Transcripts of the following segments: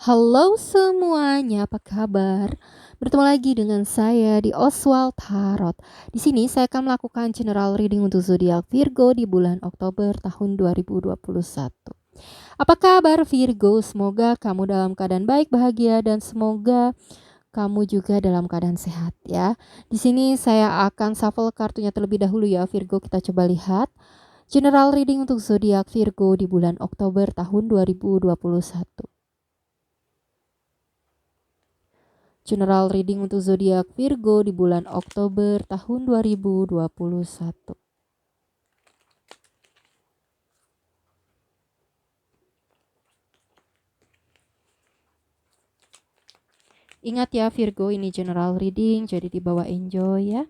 Halo semuanya, apa kabar? Bertemu lagi dengan saya di Oswald Tarot. Di sini saya akan melakukan general reading untuk zodiak Virgo di bulan Oktober tahun 2021. Apa kabar Virgo? Semoga kamu dalam keadaan baik, bahagia, dan semoga kamu juga dalam keadaan sehat ya. Di sini saya akan shuffle kartunya terlebih dahulu ya Virgo. Kita coba lihat general reading untuk zodiak Virgo di bulan Oktober tahun 2021. General reading untuk zodiak Virgo di bulan Oktober tahun 2021. Ingat ya Virgo, ini general reading, jadi dibawa enjoy ya.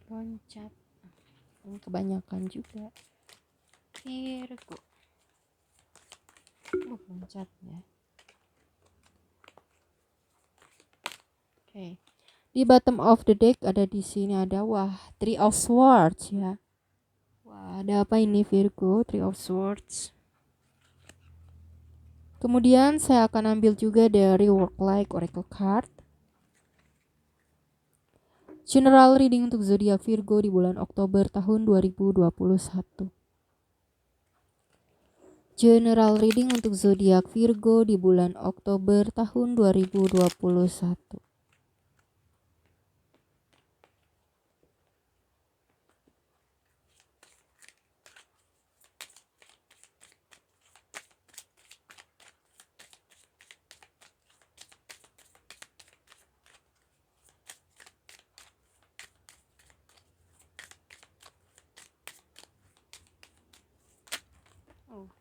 Loncat. Kebanyakan juga. Virgo. Loncat ya. Oke. Di bottom of the deck ada di sini ada Three of Swords ya. Ada apa ini Virgo? Three of Swords. Kemudian saya akan ambil juga dari Work Like Oracle card. General reading untuk zodiak Virgo di bulan Oktober tahun 2021. General reading untuk zodiak Virgo di bulan Oktober tahun 2021.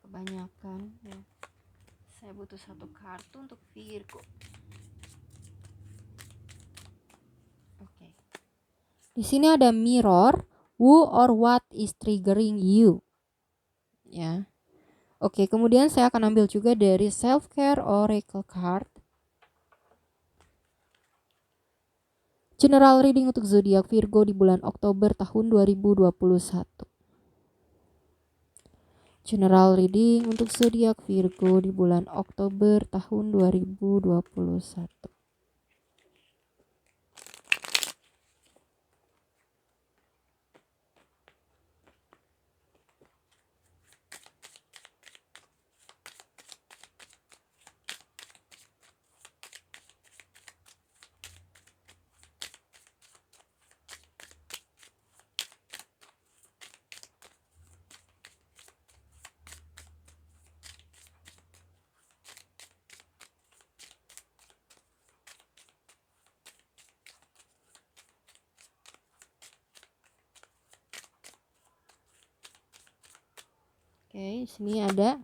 Kebanyakan ya. Saya butuh satu kartu untuk Virgo. Oke. Di sini ada mirror, who or what is triggering you. Ya. Oke, kemudian saya akan ambil juga dari self care oracle card. General reading untuk zodiak Virgo di bulan Oktober tahun 2021. General reading untuk zodiak Virgo di bulan Oktober tahun 2021. Oke, sini ada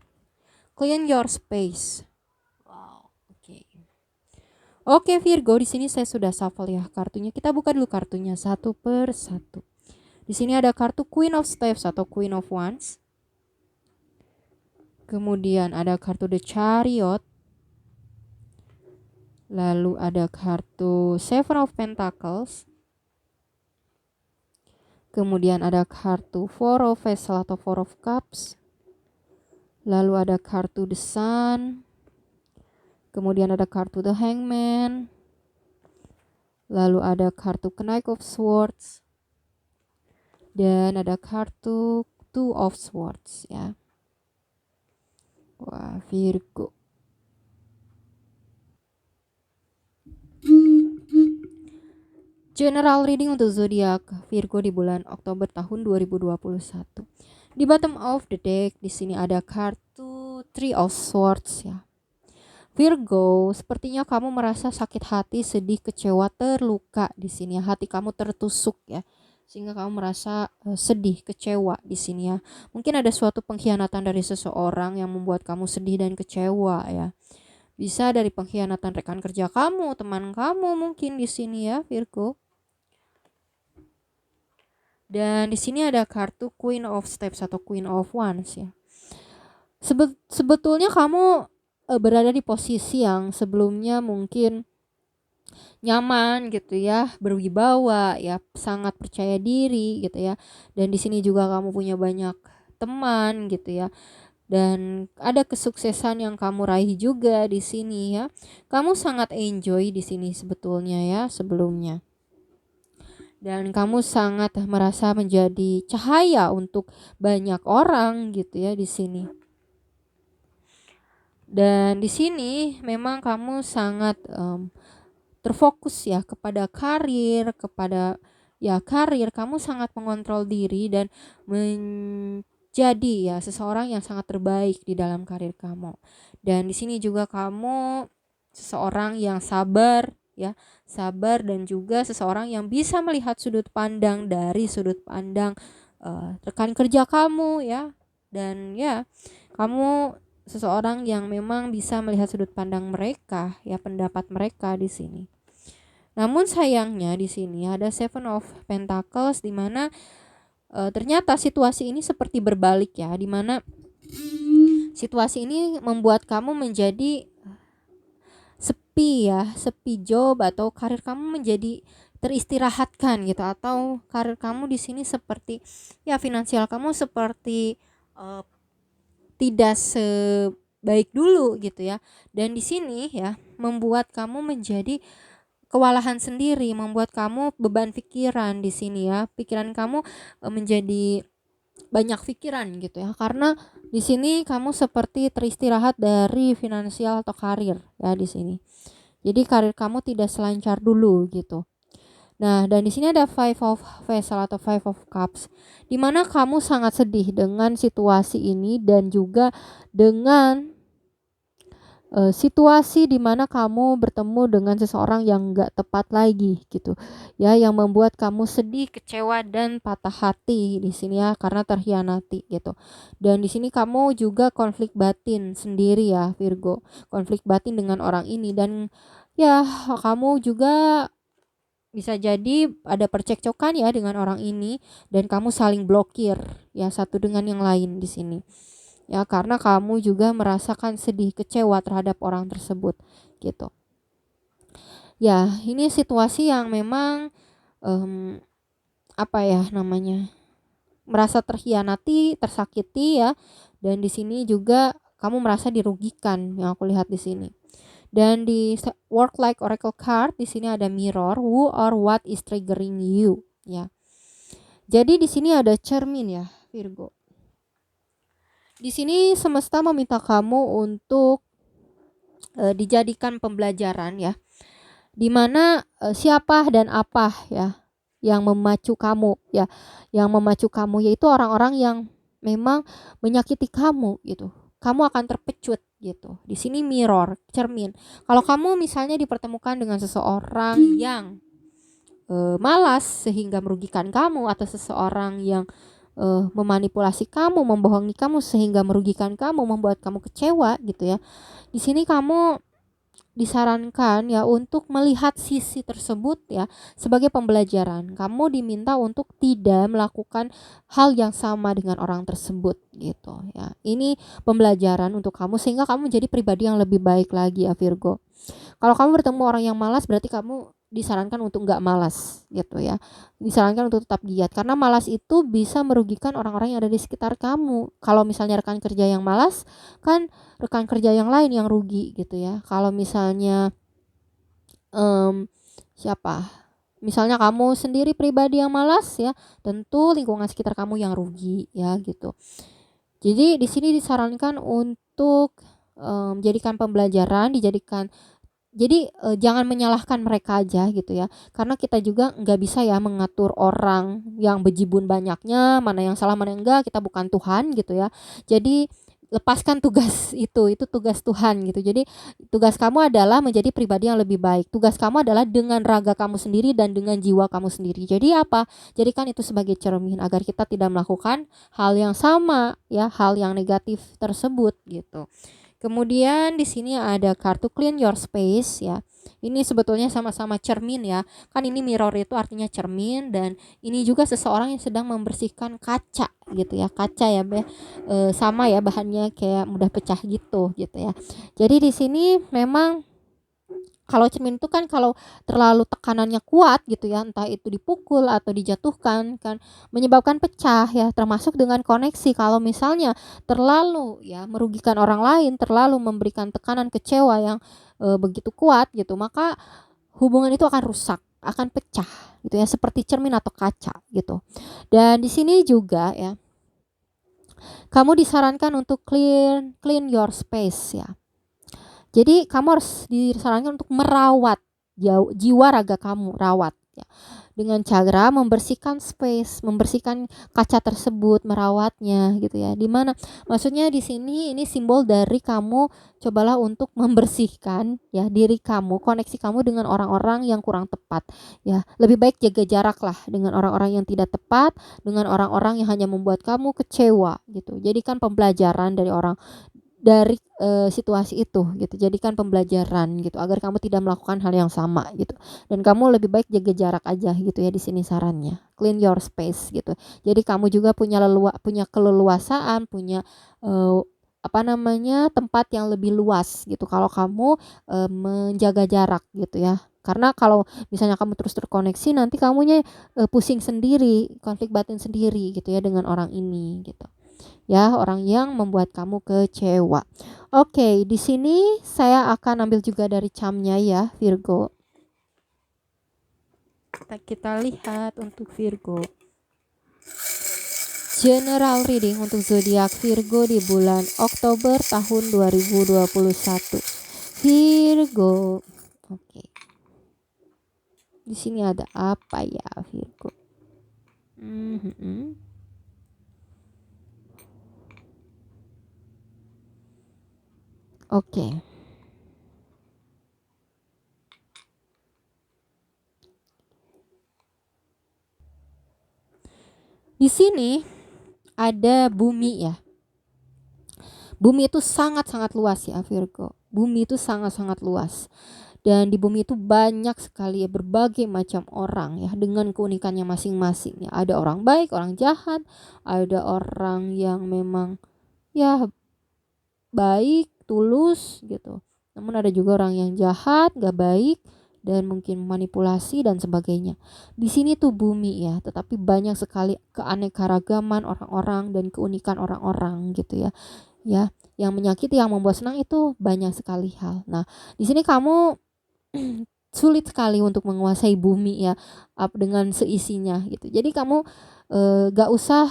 clean your space. Wow, oke. Oke Virgo, di sini saya sudah shuffle ya kartunya. Kita buka dulu kartunya satu per satu. Di sini ada kartu Queen of Staves atau Queen of Wands. Kemudian ada kartu The Chariot. Lalu ada kartu Seven of Pentacles. Kemudian ada kartu Four of Vessels atau Four of Cups. Lalu ada kartu The Sun. Kemudian ada kartu The Hangman. Lalu ada kartu Knight of Swords. Dan ada kartu Two of Swords ya. Wah, Virgo. General reading untuk zodiak Virgo di bulan Oktober tahun 2021. Di bottom of the deck di sini ada kartu Three of Swords ya. Virgo, sepertinya kamu merasa sakit hati, sedih, kecewa, terluka di sini ya. Hati kamu tertusuk ya. Sehingga kamu merasa sedih, kecewa di sini ya. Mungkin ada suatu pengkhianatan dari seseorang yang membuat kamu sedih dan kecewa ya. Bisa dari pengkhianatan rekan kerja kamu, teman kamu mungkin di sini ya, Virgo. Dan di sini ada kartu Queen of Steps atau Queen of Wands ya. Sebetulnya kamu berada di posisi yang sebelumnya mungkin nyaman gitu ya, berwibawa ya, sangat percaya diri gitu ya. Dan di sini juga kamu punya banyak teman gitu ya. Dan ada kesuksesan yang kamu raih juga di sini ya. Kamu sangat enjoy di sini sebetulnya ya sebelumnya. Dan kamu sangat merasa menjadi cahaya untuk banyak orang gitu ya di sini. Dan di sini memang kamu sangat terfokus ya kepada karir, karir. Kamu sangat mengontrol diri dan menjadi ya seseorang yang sangat terbaik di dalam karir kamu. Dan di sini juga kamu seseorang yang sabar ya, sabar dan juga seseorang yang bisa melihat sudut pandang dari sudut pandang rekan kerja kamu ya. Dan ya, kamu seseorang yang memang bisa melihat sudut pandang mereka ya, pendapat mereka di sini. Namun sayangnya di sini ada Seven of Pentacles di mana ternyata situasi ini seperti berbalik ya, di mana situasi ini membuat kamu menjadi sepi ya, sepi job atau karir kamu menjadi teristirahatkan gitu, atau karir kamu di sini seperti ya finansial kamu seperti tidak sebaik dulu gitu ya. Dan di sini ya membuat kamu menjadi kewalahan sendiri, membuat kamu beban pikiran di sini ya. Pikiran kamu menjadi banyak pikiran gitu ya. Karena di sini kamu seperti teristirahat dari finansial atau karir ya di sini. Jadi karir kamu tidak selancar dulu gitu. Nah, dan di sini ada Five of Vessel atau Five of Cups, di mana kamu sangat sedih dengan situasi ini dan juga dengan situasi di mana kamu bertemu dengan seseorang yang gak tepat lagi gitu ya, yang membuat kamu sedih, kecewa dan patah hati di sini ya, karena terhianati gitu. Dan di sini kamu juga konflik batin sendiri ya Virgo, konflik batin dengan orang ini. Dan ya kamu juga bisa jadi ada percekcokan ya dengan orang ini, dan kamu saling blokir ya satu dengan yang lain di sini. Ya, karena kamu juga merasakan sedih, kecewa terhadap orang tersebut gitu. Ya, ini situasi yang memang merasa terhianati, tersakiti ya. Dan di sini juga kamu merasa dirugikan yang aku lihat di sini. Dan di Work Like Oracle card di sini ada Mirror, who or what is triggering you ya. Jadi di sini ada cermin ya Virgo. Di sini semesta meminta kamu untuk dijadikan pembelajaran ya, dimana siapa dan apa ya yang memacu kamu ya, yang memacu kamu yaitu orang-orang yang memang menyakiti kamu gitu. Kamu akan terpecut gitu. Di sini mirror, cermin. Kalau kamu misalnya dipertemukan dengan seseorang yang malas sehingga merugikan kamu, atau seseorang yang memanipulasi kamu, membohongi kamu sehingga merugikan kamu, membuat kamu kecewa gitu ya. Di sini kamu disarankan ya untuk melihat sisi tersebut ya sebagai pembelajaran. Kamu diminta untuk tidak melakukan hal yang sama dengan orang tersebut gitu ya. Ini pembelajaran untuk kamu sehingga kamu jadi pribadi yang lebih baik lagi ya Virgo. Kalau kamu bertemu orang yang malas, berarti kamu disarankan untuk nggak malas gitu ya. Disarankan untuk tetap giat, karena malas itu bisa merugikan orang-orang yang ada di sekitar kamu. Kalau misalnya rekan kerja yang malas, kan rekan kerja yang lain yang rugi gitu ya. Kalau misalnya misalnya kamu sendiri pribadi yang malas ya, tentu lingkungan sekitar kamu yang rugi ya gitu. Jadi di sini disarankan untuk jadikan pembelajaran, jadi jangan menyalahkan mereka aja gitu ya, karena kita juga nggak bisa ya mengatur orang yang bejibun banyaknya, mana yang salah mana yang enggak, kita bukan Tuhan gitu ya. Jadi lepaskan tugas itu tugas Tuhan gitu. Jadi tugas kamu adalah menjadi pribadi yang lebih baik. Tugas kamu adalah dengan raga kamu sendiri dan dengan jiwa kamu sendiri. Jadi apa? Jadikan itu sebagai cermin agar kita tidak melakukan hal yang sama ya, hal yang negatif tersebut gitu. Kemudian di sini ada kartu clean your space ya. Ini sebetulnya sama-sama cermin ya. Kan ini mirror itu artinya cermin, dan ini juga seseorang yang sedang membersihkan kaca gitu ya. Kaca ya, sama ya, bahannya kayak mudah pecah gitu ya. Jadi di sini memang kalau cermin itu kan kalau terlalu tekanannya kuat gitu ya, entah itu dipukul atau dijatuhkan kan menyebabkan pecah ya, termasuk dengan koneksi. Kalau misalnya terlalu ya merugikan orang lain, terlalu memberikan tekanan kecewa yang begitu kuat gitu, maka hubungan itu akan rusak, akan pecah gitu ya, seperti cermin atau kaca gitu. Dan di sini juga ya, kamu disarankan untuk clean your space ya. Jadi kamu harus disarankan untuk merawat jiwa raga kamu, rawat ya. Dengan cara membersihkan space, membersihkan kaca tersebut, merawatnya gitu ya. Dimana maksudnya di sini ini simbol dari kamu cobalah untuk membersihkan ya diri kamu, koneksi kamu dengan orang-orang yang kurang tepat ya. Lebih baik jaga jarak lah dengan orang-orang yang tidak tepat, dengan orang-orang yang hanya membuat kamu kecewa gitu. Jadikan pembelajaran dari situasi itu gitu. Jadikan pembelajaran gitu agar kamu tidak melakukan hal yang sama gitu. Dan kamu lebih baik jaga jarak aja gitu ya, di sini sarannya. Clean your space gitu. Jadi kamu juga punya keleluasaan, punya tempat yang lebih luas gitu kalau kamu menjaga jarak gitu ya. Karena kalau misalnya kamu terus terkoneksi, nanti kamunya pusing sendiri, konflik batin sendiri gitu ya dengan orang ini gitu. Ya, orang yang membuat kamu kecewa. Oke, di sini saya akan ambil juga dari camnya ya, Virgo. Kita lihat untuk Virgo. General reading untuk zodiak Virgo di bulan Oktober tahun 2021. Virgo. Oke. Di sini ada apa ya, Virgo? Oke. Di sini ada bumi ya. Bumi itu sangat-sangat luas ya, Virgo. Bumi itu sangat-sangat luas. Dan di bumi itu banyak sekali ya berbagai macam orang ya dengan keunikannya masing-masing ya. Ada orang baik, orang jahat, ada orang yang memang ya baik, tulus gitu. Namun ada juga orang yang jahat, gak baik, dan mungkin manipulasi dan sebagainya. Di sini tuh bumi ya, tetapi banyak sekali keanekaragaman orang-orang dan keunikan orang-orang gitu ya. Ya, yang menyakiti, yang membuat senang itu banyak sekali hal. Nah, di sini kamu sulit sekali untuk menguasai bumi ya dengan seisinya gitu. Jadi kamu gak usah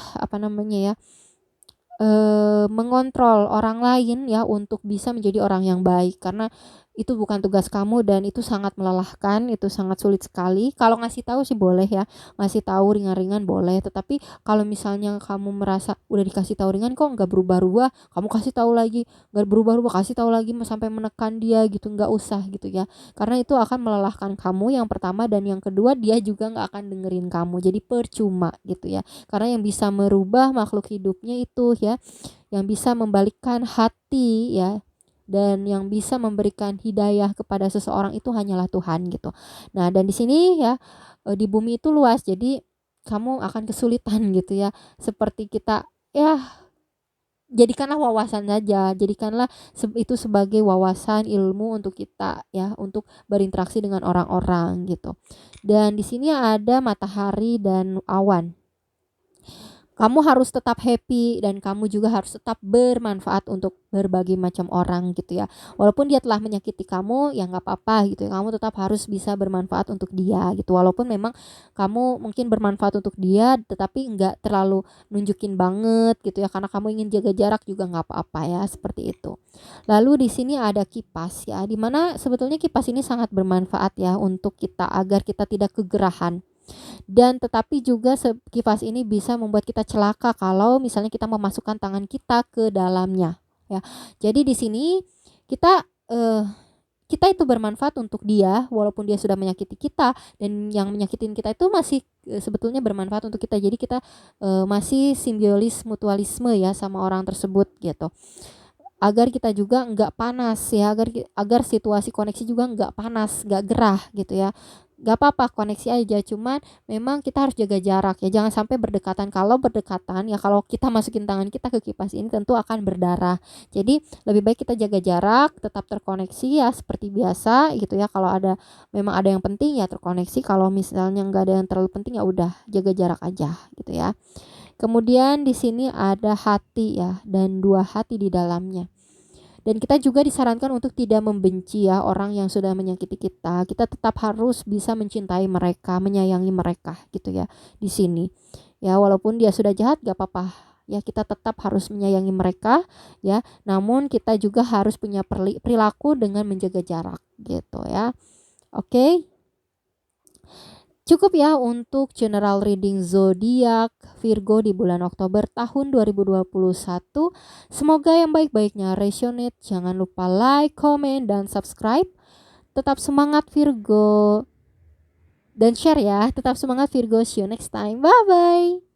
mengontrol orang lain ya untuk bisa menjadi orang yang baik, karena itu bukan tugas kamu dan itu sangat melelahkan, itu sangat sulit sekali. Kalau ngasih tahu sih boleh ya, ngasih tahu ringan-ringan boleh, tetapi kalau misalnya kamu merasa udah dikasih tahu ringan kok nggak berubah-ubah, kamu kasih tahu lagi, nggak berubah-ubah, kasih tahu lagi sampai menekan dia gitu, nggak usah gitu ya, karena itu akan melelahkan kamu yang pertama, dan yang kedua dia juga nggak akan dengerin kamu, jadi percuma gitu ya. Karena yang bisa merubah makhluk hidupnya itu ya, yang bisa membalikkan hati ya, dan yang bisa memberikan hidayah kepada seseorang itu hanyalah Tuhan gitu. Nah, dan di sini ya di bumi itu luas, jadi kamu akan kesulitan gitu ya. Seperti kita ya, jadikanlah wawasan saja, jadikanlah itu sebagai wawasan ilmu untuk kita ya, untuk berinteraksi dengan orang-orang gitu. Dan di sini ada matahari dan awan. Kamu harus tetap happy dan kamu juga harus tetap bermanfaat untuk berbagai macam orang gitu ya. Walaupun dia telah menyakiti kamu, ya nggak apa-apa gitu ya. Kamu tetap harus bisa bermanfaat untuk dia gitu. Walaupun memang kamu mungkin bermanfaat untuk dia, tetapi nggak terlalu nunjukin banget gitu ya. Karena kamu ingin jaga jarak juga nggak apa-apa ya, seperti itu. Lalu di sini ada kipas ya, dimana sebetulnya kipas ini sangat bermanfaat ya untuk kita agar kita tidak kegerahan. Dan tetapi juga kipas ini bisa membuat kita celaka kalau misalnya kita memasukkan tangan kita ke dalamnya ya. Jadi di sini kita kita itu bermanfaat untuk dia walaupun dia sudah menyakiti kita, dan yang menyakitin kita itu masih sebetulnya bermanfaat untuk kita. Jadi kita masih simbiosis mutualisme ya sama orang tersebut gitu. Agar kita juga nggak panas ya, agar situasi koneksi juga nggak panas, nggak gerah gitu ya. Gak apa-apa koneksi aja, cuman memang kita harus jaga jarak ya, jangan sampai berdekatan. Kalau berdekatan ya, kalau kita masukin tangan kita ke kipas ini tentu akan berdarah. Jadi lebih baik kita jaga jarak, tetap terkoneksi ya seperti biasa gitu ya. Kalau memang ada yang penting ya terkoneksi, kalau misalnya nggak ada yang terlalu penting ya udah jaga jarak aja gitu ya. Kemudian di sini ada hati ya, dan dua hati di dalamnya. Dan kita juga disarankan untuk tidak membenci ya orang yang sudah menyakiti kita. Kita tetap harus bisa mencintai mereka, menyayangi mereka gitu ya di sini. Ya walaupun dia sudah jahat gak apa-apa. Ya kita tetap harus menyayangi mereka ya. Namun kita juga harus punya perilaku dengan menjaga jarak gitu ya. Oke. Cukup ya untuk general reading zodiak Virgo di bulan Oktober tahun 2021. Semoga yang baik-baiknya resonate. Jangan lupa like, comment, dan subscribe. Tetap semangat Virgo. Dan share ya. Tetap semangat Virgo. See you next time. Bye-bye.